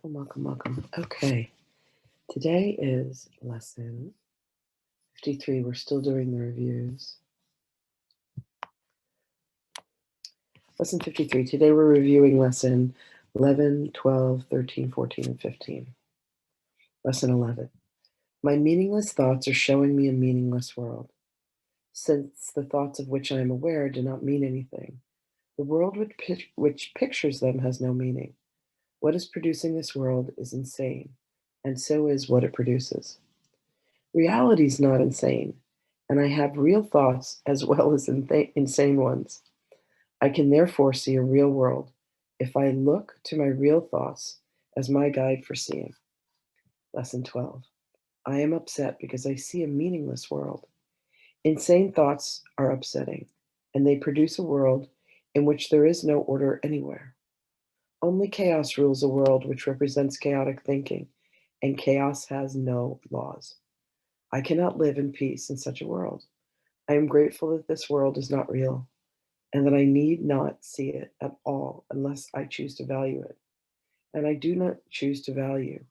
Welcome. Okay, today is lesson 53. We're still doing the reviews. Lesson 53. Today we're reviewing lesson 11, 12, 13, 14, and 15. Lesson 11. My meaningless thoughts are showing me a meaningless world. Since the thoughts of which I am aware do not mean anything, the world which pictures them has no meaning. What is producing this world is insane, and so is what it produces. Reality is not insane, and I have real thoughts as well as insane ones. I can therefore see a real world if I look to my real thoughts as my guide for seeing. Lesson 12. I am upset because I see a meaningless world. Insane thoughts are upsetting, and they produce a world in which there is no order anywhere. Only chaos rules a world which represents chaotic thinking, and chaos has no laws. I cannot live in peace in such a world. I am grateful that this world is not real, and that I need not see it at all unless I choose to value it. And I do not choose to value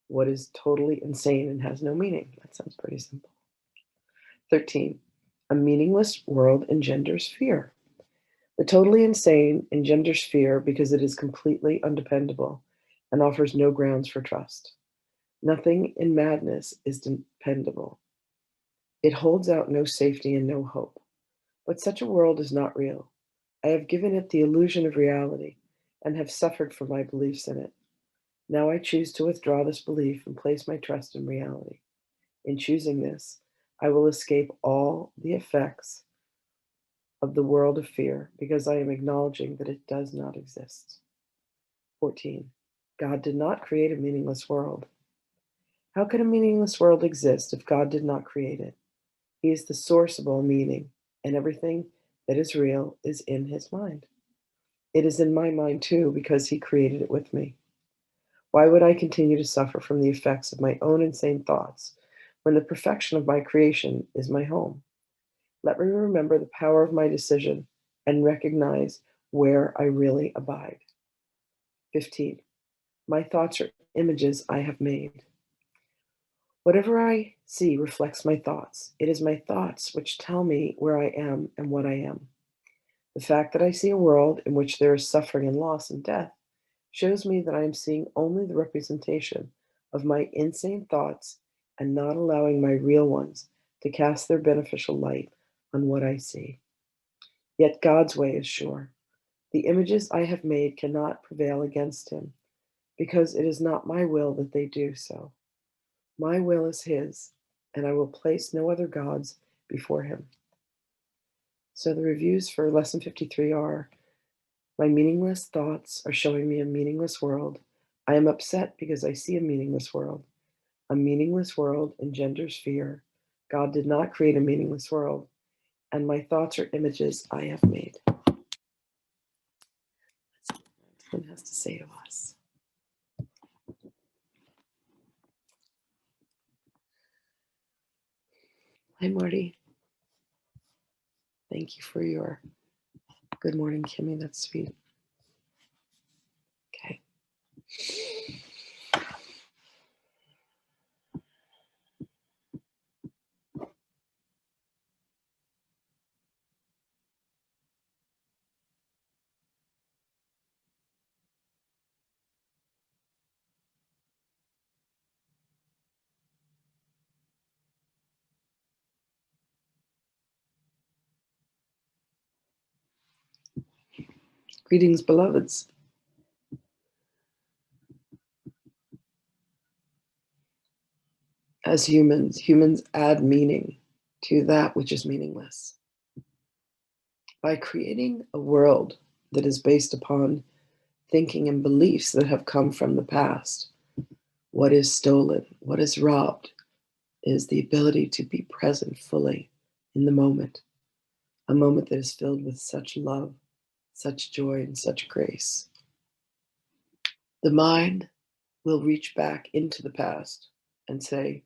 what is totally insane and has no meaning. That sounds pretty simple. 13. A meaningless world engenders fear. The totally insane engenders fear because it is completely undependable and offers no grounds for trust. Nothing in madness is dependable. It holds out no safety and no hope. But such a world is not real. I have given it the illusion of reality and have suffered for my beliefs in it. Now I choose to withdraw this belief and place my trust in reality. In choosing this, I will escape all the effects of the world of fear because I am acknowledging that it does not exist. 14. God did not create a meaningless world. How could a meaningless world exist if God did not create it? He is the source of all meaning, and everything that is real is in his mind. It is in my mind too, because he created it with me. Why would I continue to suffer from the effects of my own insane thoughts when the perfection of my creation is my home? Let me remember the power of my decision and recognize where I really abide. 15. My thoughts are images I have made. Whatever I see reflects my thoughts. It is my thoughts which tell me where I am and what I am. The fact that I see a world in which there is suffering and loss and death shows me that I am seeing only the representation of my insane thoughts and not allowing my real ones to cast their beneficial light on what I see. Yet God's way is sure. The images I have made cannot prevail against him, because it is not my will that they do so. My will is his, and I will place no other gods before him. So the reviews for lesson 53 are: my meaningless thoughts are showing me a meaningless world. I am upset because I see a meaningless world. A meaningless world engenders fear. God did not create a meaningless world, and my thoughts are images I have made. That's what Lynn has to say to us. Hi, Marty. Thank you for your good morning, Kimmy. That's sweet. Okay. Greetings, beloveds. As humans add meaning to that which is meaningless. By creating a world that is based upon thinking and beliefs that have come from the past, what is stolen, what is robbed, is the ability to be present fully in the moment, a moment that is filled with such love, such joy, and such grace. The mind will reach back into the past and say,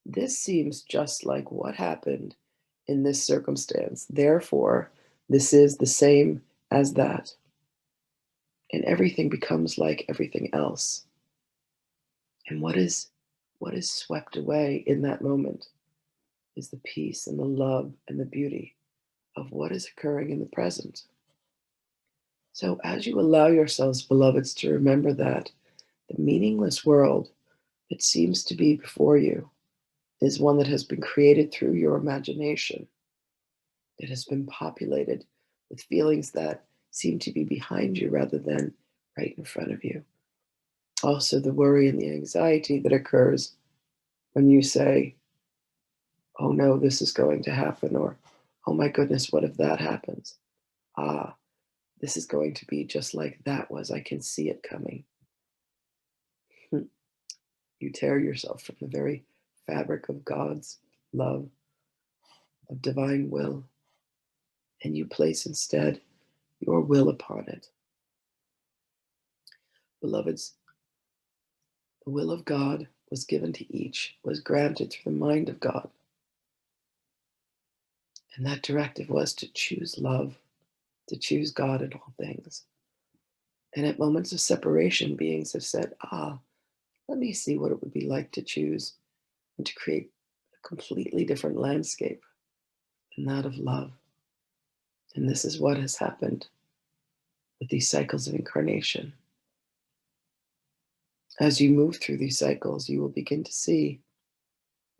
this seems just like what happened in this circumstance. Therefore, this is the same as that. And everything becomes like everything else. And what is swept away in that moment is the peace and the love and the beauty of what is occurring in the present. So as you allow yourselves, beloveds, to remember that the meaningless world that seems to be before you is one that has been created through your imagination. It has been populated with feelings that seem to be behind you rather than right in front of you. Also, the worry and the anxiety that occurs when you say, oh no, this is going to happen, or oh my goodness, what if that happens? Ah, this is going to be just like that was. I can see it coming. You tear yourself from the very fabric of God's love, of divine will, and you place instead your will upon it. Beloveds, the will of God was given to each, was granted through the mind of God. And that directive was to choose love, to choose God in all things. And at moments of separation, beings have said, let me see what it would be like to choose and to create a completely different landscape than that of love. And this is what has happened with these cycles of incarnation. As you move through these cycles, you will begin to see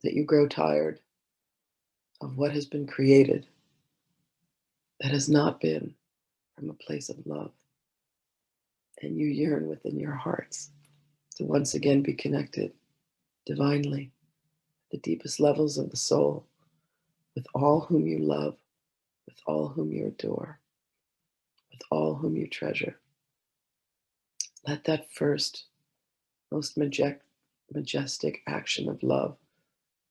that you grow tired of what has been created that has not been from a place of love. And you yearn within your hearts to once again be connected divinely, the deepest levels of the soul, with all whom you love, with all whom you adore, with all whom you treasure. Let that first, most majestic action of love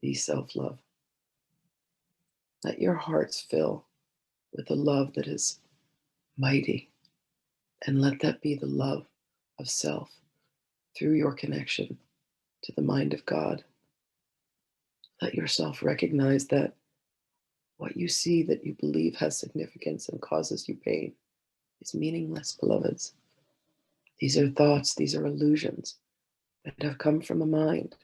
be self-love. Let your hearts fill with a love that is mighty, and let that be the love of self through your connection to the mind of God. Let yourself recognize that what you see that you believe has significance and causes you pain is meaningless, beloveds. These are thoughts, these are illusions that have come from a mind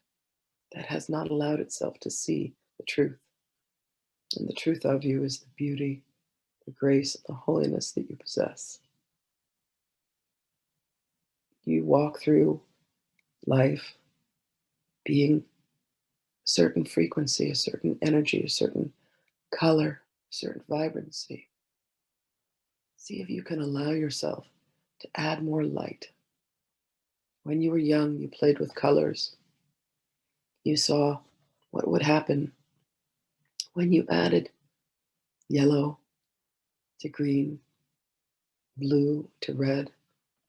that has not allowed itself to see the truth. And the truth of you is the beauty, the grace, and the holiness that you possess. You walk through life being a certain frequency, a certain energy, a certain color, a certain vibrancy. See if you can allow yourself to add more light. When you were young, you played with colors. You saw what would happen when you added yellow to green, blue to red,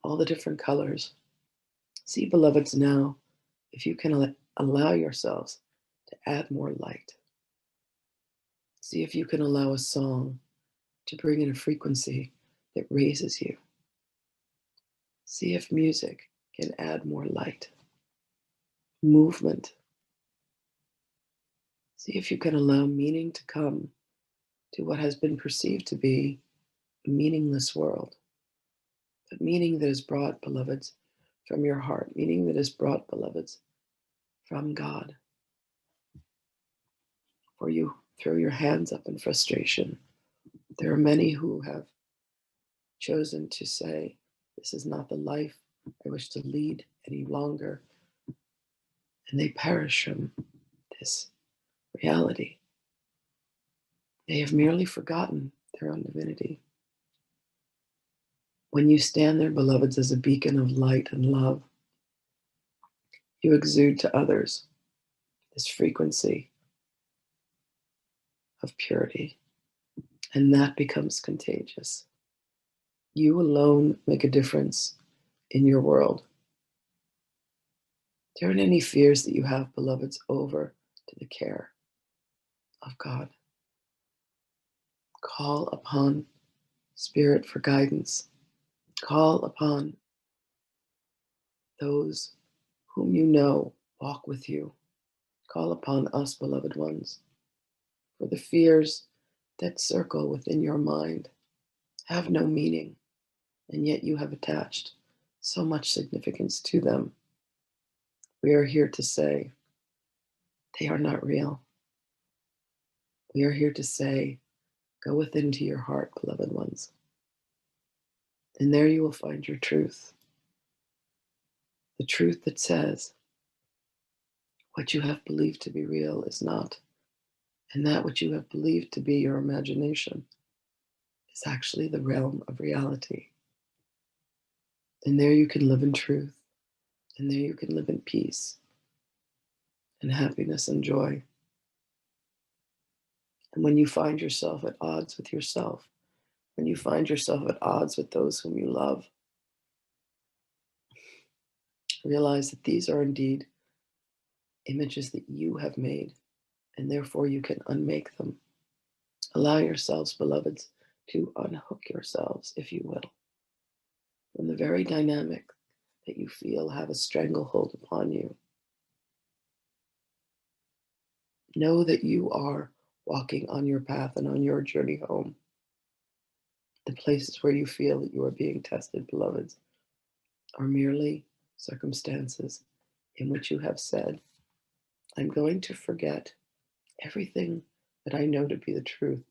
all the different colors. See, beloveds, now, if you can allow yourselves to add more light. See if you can allow a song to bring in a frequency that raises you. See if music can add more light. Movement. See if you can allow meaning to come to what has been perceived to be a meaningless world. But meaning that is brought, beloveds, from your heart. Meaning that is brought, beloveds, from God. For you throw your hands up in frustration. There are many who have chosen to say, this is not the life I wish to lead any longer. And they perish from this reality. They have merely forgotten their own divinity. When you stand there, beloveds, as a beacon of light and love, you exude to others this frequency of purity, and that becomes contagious. You alone make a difference in your world. Turn any fears that you have, beloveds, over to the care of God. Call upon Spirit for guidance. Call upon those whom you know walk with you. Call upon us, beloved ones, for the fears that circle within your mind have no meaning, and yet you have attached so much significance to them. We are here to say they are not real. We are here to say, go within to your heart, beloved ones, and there you will find your truth. The truth that says what you have believed to be real is not, and that which you have believed to be your imagination is actually the realm of reality. And there you can live in truth, and there you can live in peace and happiness and joy. And when you find yourself at odds with yourself, when you find yourself at odds with those whom you love, realize that these are indeed images that you have made, and therefore you can unmake them. Allow yourselves, beloveds, to unhook yourselves, if you will, from the very dynamic that you feel have a stranglehold upon you. Know that you are walking on your path and on your journey home. The places where you feel that you are being tested, beloveds, are merely circumstances in which you have said, I'm going to forget everything that I know to be the truth,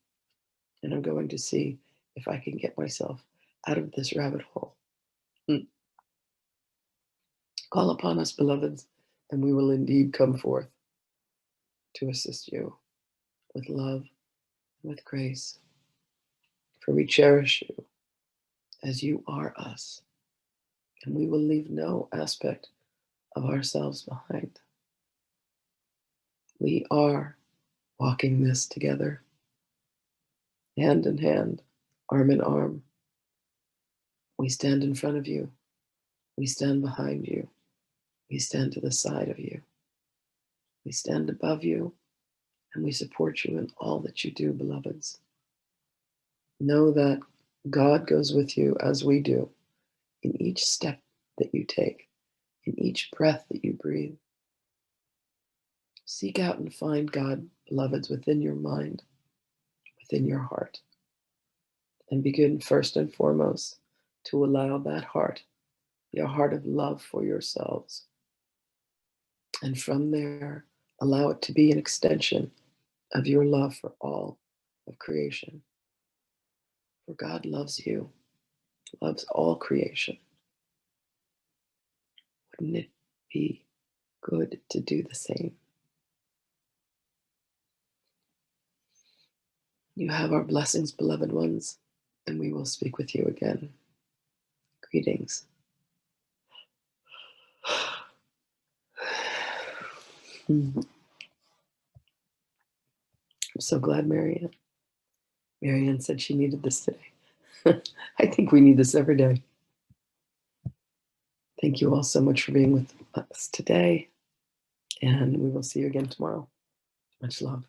and I'm going to see if I can get myself out of this rabbit hole. Call upon us, beloveds, and we will indeed come forth to assist you with love and with grace, for we cherish you as you are us, and we will leave no aspect of ourselves behind. We are walking this together, hand in hand, arm in arm. We stand in front of you. We stand behind you. We stand to the side of you. We stand above you, and we support you in all that you do, beloveds. Know that God goes with you as we do in each step that you take, in each breath that you breathe. Seek out and find God, beloveds, within your mind, within your heart, and begin first and foremost to allow that heart be a heart of love for yourselves. And from there, allow it to be an extension of your love for all of creation. For God loves you, loves all creation. Wouldn't it be good to do the same? You have our blessings, beloved ones, and we will speak with you again. Greetings. I'm so glad Marianne said she needed this today. I think we need this every day. Thank you all so much for being with us today, and we will see you again tomorrow. Much love.